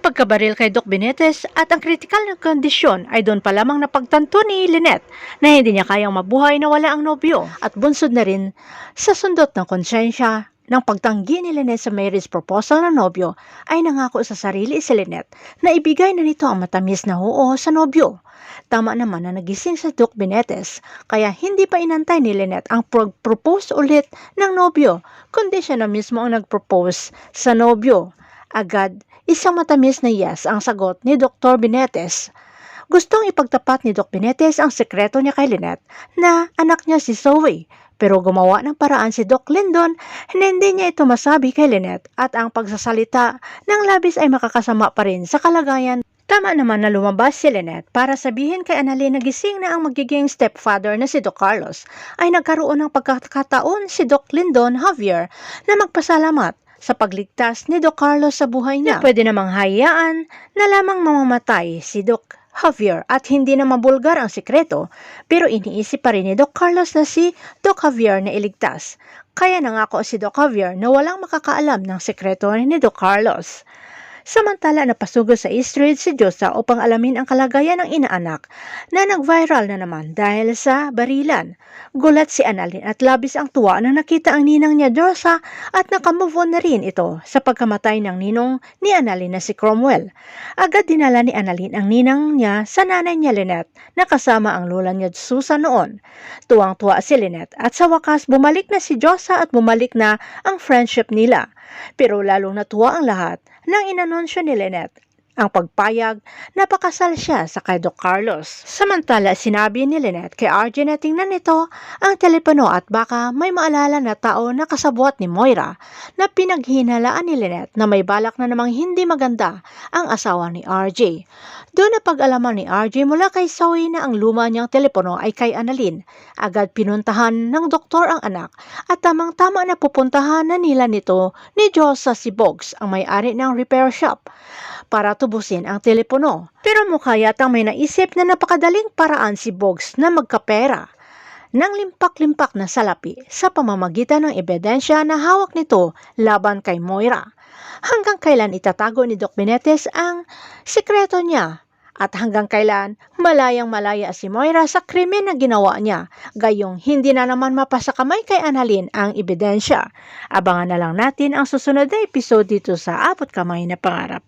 pagkabaril kay Doc Benitez at ang kritikal na kondisyon ay doon pa lamang napagtanto ni Lynette na hindi niya kayang mabuhay na wala ang nobyo at bunsod na rin sa sundot ng konsensya ng pagtanggi ni Lynette sa marriage proposal ng nobyo ay nangako sa sarili si Lynette na ibigay na nito ang matamis na oo sa nobyo. Tama naman na nagising sa Doc Benitez kaya hindi pa inantay ni Lynette ang propose ulit ng nobyo kundi siya na mismo ang nag-propose sa nobyo. Agad, isang matamis na yes ang sagot ni Dr. Benitez. Gustong ipagtapat ni Doc Benitez ang sekreto niya kay Lynette na anak niya si Zoe. Pero gumawa ng paraan si Doc Lindon na hindi niya ito masabi kay Lynette at ang pagsasalita ng labis ay makakasama pa rin sa kalagayan. Tama naman na lumabas si Lynette para sabihin kay Annalyn na gising na ang magiging stepfather na si Doc Carlos ay nagkaroon ng pagkakataon si Doc Lindon Javier na magpasalamat sa pagligtas ni Doc Carlos sa buhay niya. Pwede namang hayaan na lamang mamamatay si Doc Javier at hindi na mabulgar ang sikreto, pero iniisip pa rin ni Doc Carlos na si Doc Javier na iligtas. Kaya nangako si Doc Javier na walang makakaalam ng sikreto ni Doc Carlos. Samantala napasugod sa East Ridge si Josa upang alamin ang kalagayan ng inaanak na nag-viral na naman dahil sa barilan. Gulat si Annalyn at labis ang tuwa na nakita ang ninang niya Josa at nakamove on na rin ito sa pagkamatay ng ninong ni Annalyn na si Cromwell. Agad dinala ni Annalyn ang ninang niya sa nanay niya Lynette na kasama ang lola niya Susan noon. Tuwang-tuwa si Lynette at sa wakas bumalik na si Josa at bumalik na ang friendship nila. Pero lalong natuwa ang lahat nang inanunsyo ni Lynette ang pagpayag na pakasal siya sa kay Doc Carlos. Samantala, sinabi ni Lynette kay RJ na tingnan nito ang telepono at baka may maalala na tao na kasabwat ni Moira na pinaghinalaan ni Lynette na may balak na namang hindi maganda ang asawa ni RJ. Doon na pag-alaman ni RJ mula kay Zoe na ang luma niyang telepono ay kay Annalyn. Agad pinuntahan ng doktor ang anak at tamang-tama na pupuntahan na nila nito ni Josa si Boggs, ang may-ari ng repair shop, para tubusin ang telepono. Pero mukha yatang may naisip na napakadaling paraan si Boggs na magkapera ng limpak-limpak na salapi sa pamamagitan ng ebidensya na hawak nito laban kay Moira. Hanggang kailan itatago ni Doc Benitez ang sikreto niya at hanggang kailan malayang-malaya si Moira sa krimen na ginawa niya, gayong hindi na naman mapasakamay kay Annalyn ang ebidensya. Abangan na lang natin ang susunod na episode dito sa Abot Kamay na Pangarap.